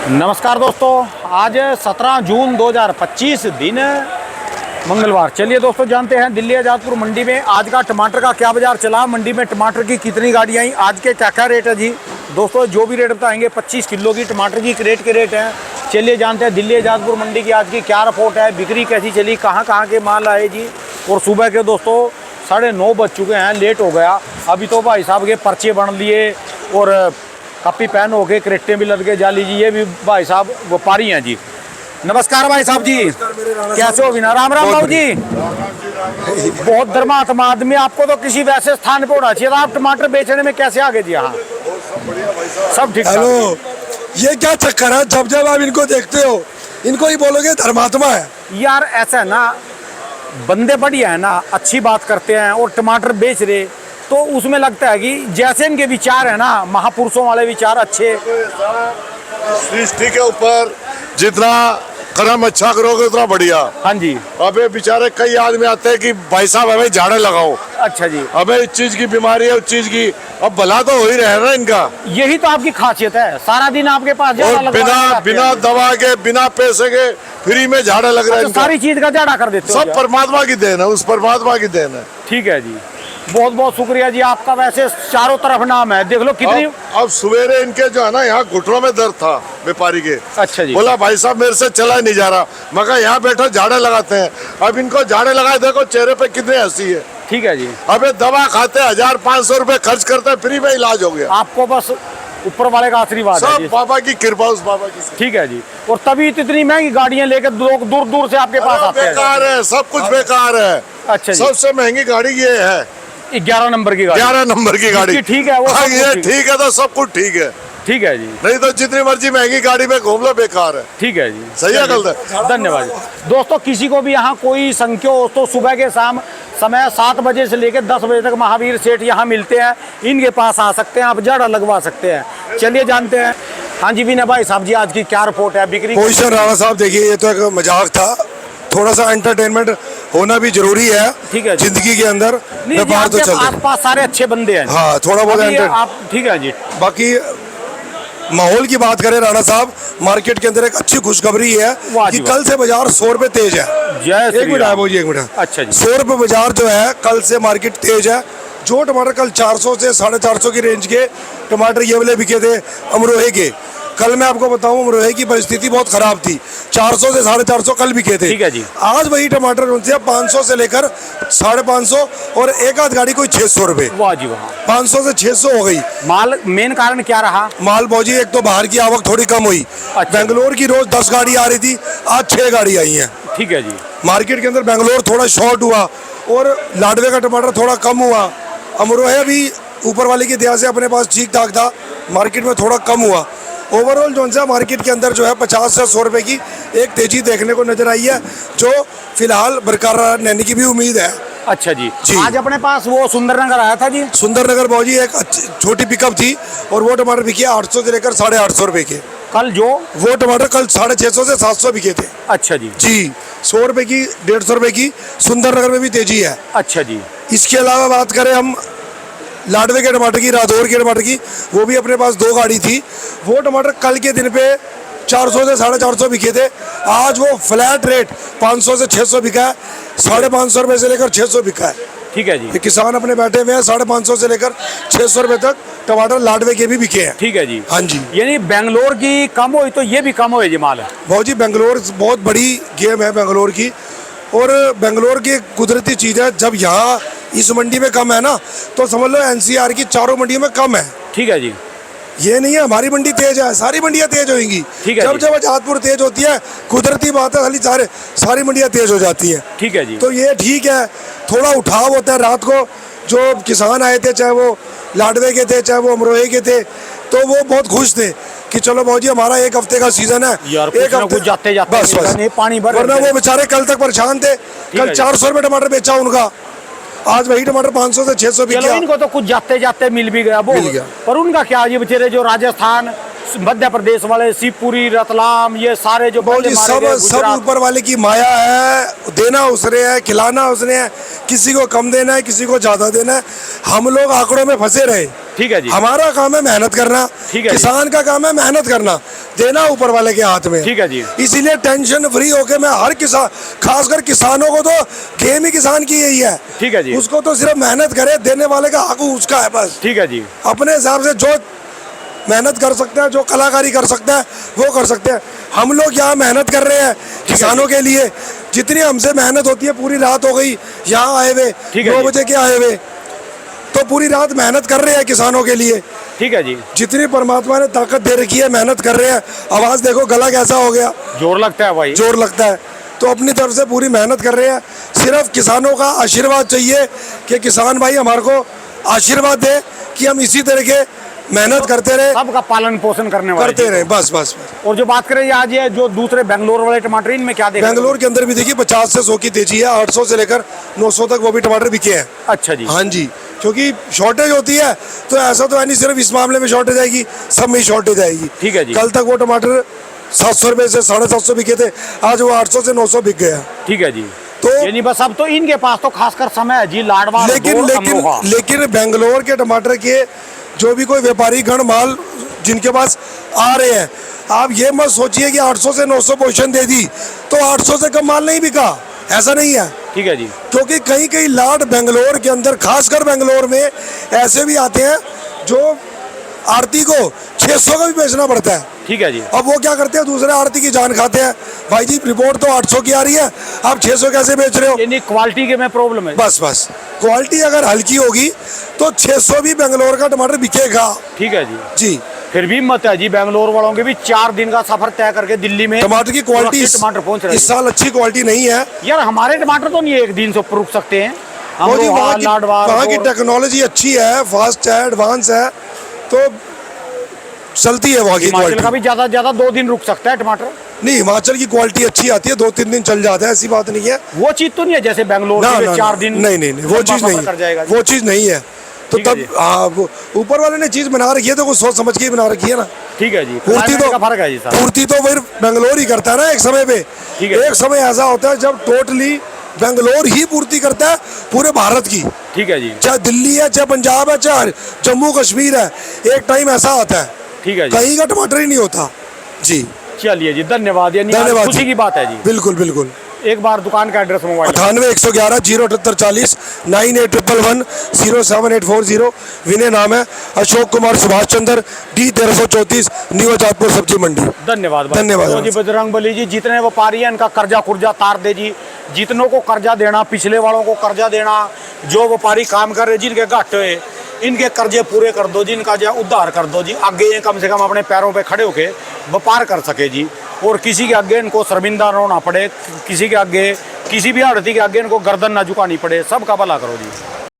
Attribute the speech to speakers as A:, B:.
A: नमस्कार दोस्तों, आज 17 जून 2025 दिन मंगलवार। चलिए दोस्तों, जानते हैं दिल्ली आज़ादपुर मंडी में आज का टमाटर का क्या बाजार चला, मंडी में टमाटर की कितनी गाड़ियाँ आई, आज के क्या क्या रेट है जी। दोस्तों जो भी रेट बताएंगे 25 किलो की टमाटर की क्रेट के रेट हैं। चलिए जानते हैं दिल्ली आज़ादपुर मंडी की आज की क्या रिपोर्ट है, बिक्री कैसी चली, कहाँ कहाँ के माल आए जी। और सुबह के दोस्तों 9:30 बज चुके हैं, लेट हो गया। अभी तो भाई साहब के पर्चे बन लिए और कॉपी पेन हो गए, क्रेटें भी लद के जा लीजिए। ये भी भाई साहब व्यापारी हैं जी। नमस्कार भाई साहब जी, कैसे हो बिना? राम राम बाबू जी। बहुत धर्मात्मा आदमी, आपको तो किसी वैसे स्थान पे होना चाहिए। आप टमाटर बेचने में कैसे आगे जी? यहाँ सब ठीक।
B: हेलो, ये क्या चक्कर है? जब जब आप इनको देखते हो इनको ही बोलोगे धर्मात्मा है
A: यार। ऐसा है ना, बंदे बढ़िया है ना, अच्छी बात करते हैं और टमाटर बेच रहे, तो उसमें लगता है कि जैसे इनके विचार है ना, महापुरुषों वाले विचार अच्छे।
C: सृष्टि के ऊपर जितना कर्म अच्छा करोगे उतना बढ़िया।
A: हाँ जी।
C: अबे बेचारे कई आदमी आते हैं कि भाई साहब हमें झाड़े लगाओ।
A: अच्छा जी।
C: हमें इस चीज की बीमारी है, उस चीज की, अब भला तो हो ही रहा है ना इनका।
A: यही तो आपकी खासियत है, सारा दिन आपके पास
C: और बिना दवा के, बिना पैसे के फ्री में झाड़े लग रहे हैं।
A: सारी चीज का झाड़ा कर देते हो।
C: सब परमात्मा की देन है, उस परमात्मा की देन है।
A: ठीक है जी, बहुत बहुत शुक्रिया जी आपका। वैसे चारों तरफ नाम है, देख लो कितनी।
C: अब सवेरे इनके जो है ना, यहाँ घुटनों में दर्द था व्यापारी के।
A: अच्छा जी।
C: बोला भाई साहब मेरे से चला नहीं जा रहा। मैं कहा यहाँ बैठो झाड़े लगाते हैं। अब इनको झाड़े लगाए, देखो चेहरे पे कितनी हंसी है।
A: ठीक है जी।
C: अबे दवा खाते 1500 रुपए खर्च करते हैं, फ्री में इलाज हो गया।
A: आपको बस ऊपर वाले का आशीर्वाद है
C: सब
A: जी।
C: बाबा की कृपा, उस बाबा की।
A: ठीक है जी। और तभी तो इतनी महंगी गाड़ियां लेकर लोग दूर दूर से आपके पास आते हैं।
C: बेकार है, सब कुछ बेकार है।
A: अच्छा जी।
C: सबसे महंगी गाड़ी ये है,
A: 11 नंबर की गाड़ी।
C: 11 नंबर की गाड़ी।
A: ठीक है, वो
C: हाँ,
A: सब
C: ये
A: कुछ
C: ठीक है तो सब कुछ ठीक है।
A: ठीक है जी।
C: नहीं तो जितनी मर्जी महंगी गाड़ी में घूम लो, बेकार है।
A: ठीक है जी।
C: सही है, गलत है?
A: धन्यवाद दोस्तों। किसी को भी यहाँ कोई संख्या हो तो सुबह के शाम समय 7 बजे से लेकर 10 बजे तक महावीर सेठ यहाँ मिलते हैं। इनके पास आ सकते हैं, आप झाड़ा लगवा सकते हैं। चलिए जानते हैं। हाँ जी बीना भाई साहब जी, आज की क्या रिपोर्ट है, बिक्री?
B: पोजीशन राणा साहब, देखिए ये तो एक मजाक था, थोड़ा सा एंटरटेनमेंट होना भी जरूरी है।
A: ठीक है जी।
B: जिंदगी के अंदर व्यापार तो चलते हैं।
A: आसपास सारे अच्छे बंदे हैं।
B: हाँ, थोड़ा बहुत
A: आप। ठीक है जी।
B: बाकी माहौल की बात करें राणा साहब, मार्केट के अंदर एक अच्छी खुशखबरी है कि कल से बाजार 100 रुपए तेज है। एक मिनट है जी, एक मिनट।
A: अच्छा जी।
B: 100 रुपए बाजार जो है कल से मार्केट तेज है। जो टमाटर कल 400 से 450 की रेंज के टमाटर ये वाले बिके थे अमरोहे के, कल मैं आपको बताऊं अमरोहे की परिस्थिति बहुत खराब थी। 400 से 450 कल बिके थे।
A: ठीक है जी।
B: आज वही टमाटर उनसे 500 से लेकर 550 और एक आध गाड़ी कोई 600 रुपए।
A: वाह जी वाह।
B: 500 से 600 हो गई।
A: माल मेन कारण क्या रहा?
B: माल भौजी, एक तो बाहर की आवक थोड़ी कम हुई।
A: अच्छा।
B: बेंगलोर की रोज 10 गाड़ी आ रही थी, आज 6 गाड़ी आई है।
A: ठीक है जी।
B: मार्केट के अंदर बेंगलोर थोड़ा शॉर्ट हुआ और लाडवे का टमाटर थोड़ा कम हुआ। अमरोहा भी ऊपर वाले की दया से अपने पास ठीक ठाक था, मार्केट में थोड़ा कम हुआ। ओवरऑल जो सा मार्केट के अंदर जो है 50 से 100 रुपए की एक तेजी देखने को नजर आई है, जो फिलहाल बरकरार रहने की भी उम्मीद है।
A: अच्छा जी।
B: जी।
A: आज अपने पास वो सुंदरनगर आया था जी।
B: सुंदरनगर भौजी एक छोटी पिकअप थी और वो टमाटर बिके 800 से लेकर 850 रुपए के।
A: कल जो
B: वो टमाटर कल 650 से 700 बिके थे।
A: अच्छा जी।
B: जी, 100 रुपए की, 150 रुपए की। सुंदरनगर में भी तेजी है।
A: अच्छा जी।
B: इसके अलावा बात करें हम लाडवे के टमाटर की, रादौर के टमाटर की, वो भी अपने पास 2 गाड़ी थी। वो टमाटर कल के दिन पे 400 से 450 बिके थे। आज वो फ्लैट रेट 500 से 600 बिका है। 550 रुपए से लेकर 600 बिका है।
A: ठीक है जी।
B: ये किसान अपने बैठे हुए हैं, 550 से लेकर 600 रुपए तक टमाटर लाडवे के भी बिके हैं।
A: ठीक है जी।
B: हाँ जी।
A: यानी बेंगलोर की कम हुई तो ये भी कम हुई जी माल?
B: बहुत जी, बेंगलोर बहुत बड़ी गेम है बेंगलोर की, और बेंगलोर की कुदरती चीज़ है। जब यहाँ इस मंडी में कम है ना, तो समझ लो एनसीआर की चारों मंडियों में कम है।
A: ठीक है जी।
B: ये नहीं है हमारी मंडी तेज है, सारी मंडियाँ तेज होंगी।
A: ठीक है
B: जब
A: जी।
B: जब आजादपुर तेज होती है, कुदरती बात है, सारी मंडियाँ तेज हो जाती हैं।
A: ठीक है जी।
B: तो ये ठीक है, थोड़ा उठाव होता है रात को। जो किसान आए थे, चाहे वो लाडवे के थे चाहे वो अमरोहे के थे, तो वो बहुत खुश थे कि चलो भौजी हमारा 1 हफ्ते का सीजन है,
A: यार,
B: एक हफ्ते
A: जाते जाते
B: बस
A: नहीं, पानी भर,
B: वरना वो बेचारे कल तक परेशान थे। कल 400 रुपए टमाटर बेचा उनका, आज वही टमाटर 500 से 600 बिक
A: चलो
B: गया।
A: इनको तो कुछ जाते जाते मिल भी गया वो,
B: मिल गया।
A: पर उनका क्या, ये बेचारे जो राजस्थान मध्य प्रदेश वाले शिवपुरी, रतलाम, ये सारे जो
B: बहुत
A: पहले
B: जी
A: मारे
B: सब
A: गए,
B: सब
A: गुजरात।
B: ऊपर वाले की माया है, देना उसने है, खिलाना उसने है, किसी को कम देना है, किसी को ज्यादा देना है। हम लोग आंकड़ों में फंसे रहे।
A: ठीक है जी,
B: हमारा काम है मेहनत करना,
A: ठीक है जी।
B: किसान का काम है मेहनत करना, देना ऊपर वाले के हाथ में।
A: ठीक है जी।
B: इसीलिए टेंशन फ्री होके मैं हर किसान, खासकर किसानों को तो गेम ही किसान की यही है।
A: ठीक है जी,
B: उसको तो सिर्फ मेहनत करे, देने वाले का हक उसका है बस।
A: ठीक है जी,
B: अपने हिसाब से जो मेहनत कर सकते हैं, जो कलाकारी कर सकते हैं वो कर सकते हैं। हम लोग यहाँ मेहनत कर रहे हैं किसानों के लिए। जितनी हमसे मेहनत होती है, पूरी रात हो गई यहाँ आए हुए,
A: ठीक है
B: 9
A: जी।
B: बजे के आए हुए, तो पूरी रात मेहनत कर रहे हैं किसानों के लिए।
A: ठीक है जी।
B: जितनी परमात्मा ने ताकत दे रखी है, मेहनत कर रहे हैं। आवाज़ देखो, गला कैसा हो गया,
A: जोर लगता है भाई।
B: जोर लगता है। तो अपनी तरफ से पूरी मेहनत कर रहे हैं। सिर्फ किसानों का आशीर्वाद चाहिए कि किसान भाई हमारे को आशीर्वाद दे कि हम इसी तरह के मेहनत करते रहे,
A: सबका पालन पोषण करने वाले
B: करते
A: जी।
B: रहे, बस बस बस।
A: और जो बात करें आज ये जो दूसरे बेंगलोर वाले टमाटर, इनमें क्या देख रहे हैं?
B: बेंगलोर के अंदर भी देखिए 50 से 100 की तेजी है, 800 से लेकर 900 तक वो भी टमाटर बिके हैं।
A: अच्छा जी,
B: हाँ जी, क्योंकि शॉर्टेज होती है, तो ऐसा तो है नहीं सिर्फ इस मामले में शॉर्टेज आएगी, सब में शॉर्टेज आएगी।
A: ठीक है जी।
B: कल तक वो टमाटर 700 रुपए से 750 बिके थे, आज वो 800 से 900 बिक गया।
A: ठीक है जी।
B: तो
A: यानी बस अब तो इनके पास तो खासकर समय है जी, लाडवा,
B: लेकिन
A: गोल,
B: लेकिन
A: अमरोहा।
B: लेकिन बेंगलोर के टमाटर के जो भी कोई व्यापारी गण माल जिनके पास आ रहे हैं, आप ये मत सोचिए कि 800 से 900 पोजीशन दे दी तो 800 से कम माल नहीं बिका, ऐसा नहीं है।
A: ठीक है जी,
B: क्योंकि कई कई लाट बेंगलोर के अंदर, खासकर बेंगलोर में ऐसे भी आते हैं जो आरती को 600 का भी बेचना पड़ता है।
A: ठीक है जी,
B: अब वो क्या करते हैं, दूसरे आरती की जान खाते हैं। भाई जी रिपोर्ट तो 800 की आ रही है, आप 600 कैसे बेच रहे हो?
A: यानी क्वालिटी के में प्रॉब्लम है।
B: बस बस, क्वालिटी अगर हल्की होगी तो 600 भी बेंगलोर का टमाटर बिकेगा।
A: ठीक है जी।
B: जी,
A: फिर भी मत है जी, बेंगलोर वालों के भी 4 दिन का सफर तय करके दिल्ली में
B: टमाटर की क्वालिटी
A: सुरक्षित टमाटर पहुंच रहे
B: इस साल अच्छी क्वालिटी नहीं है।
A: हैं। यार हमारे टमाटर तो नहीं एक दिन से ऊपर रुक सकते हैं।
B: वो जी
A: अमरोहा, लाडवा,
B: वहाँ की
A: गोल।
B: टेक्नोलॉजी अच्छी है, फास्ट है, एडवांस है, तो चलती है वहाँ की
A: हिमाचल
B: क्वालिटी।
A: का भी ज्यादा से ज्यादा 2 दिन रुक सकता है टमाटर।
B: नहीं, हिमाचल की क्वालिटी अच्छी आती है, 2-3 दिन चल जाता है, ऐसी बात नहीं है।
A: वो चीज तो नहीं है जैसे बेंगलोर
B: ना
A: में
B: ना
A: 4 दिन
B: नहीं नहीं नहीं, वो
A: लंबा
B: चीज़
A: सफर
B: नहीं
A: कर जाएगा
B: है,
A: जी।
B: वो चीज़ नहीं है। तो
A: ठीक है
B: तब
A: जी।
B: हाँ, वो ऊपर वाले ने चीज़ बना रखी है तो कुछ सोच समझ के ही बना रखी है ना।
A: ठीक है जी,
B: पूर्ति
A: क्लाइमेट
B: तो
A: का फर्क है जी साहब।
B: पूर्ति तो फिर बेंगलोर ही करता है ना एक समय पे।
A: ठीक है।
B: एक समय ऐसा होता है जब टोटली बेंगलोर ही पूर्ति करता है पूरे भारत की,
A: ठीक है जी,
B: चाहे दिल्ली है, चाहे पंजाब है, चाहे जम्मू कश्मीर है। एक टाइम ऐसा आता है,
A: ठीक है जी।
B: कहीं का टमाटर ही नहीं होता। जी,
A: चलिए जी, धन्यवाद। यानी आज
B: धन्यवाद
A: खुशी
B: जी।
A: की बात है जी।
B: बिल्कुल बिल्कुल।
A: एक बार दुकान का एड्रेस, मोबाइल
B: 98 111 07840 9811 07840। विनय नाम है, अशोक कुमार सुभाष चंद्र, D 1334, न्यू आजादपुर सब्जी मंडी।
A: धन्यवाद भाई।
B: धन्यवाद।
A: तो जी बजरंग बली जी, जितने व्यापारी हैं इनका कर्जा कुर्जा तार दे जी, जितनों को कर्जा देना, पिछले वालों को कर्जा देना, जो व्यापारी काम कर रहे जिनके घाटे हुए इनके कर्जे पूरे कर दो जी, इनका जो उद्धार कर दो जी, आगे ये कम से कम अपने पैरों पे खड़े होके व्यापार कर सके जी, और किसी के आगे इनको शर्मिंदा न होना पड़े, किसी के आगे, किसी भी आड़ती के आगे इनको गर्दन ना झुकानी पड़े। सबका भला करो जी।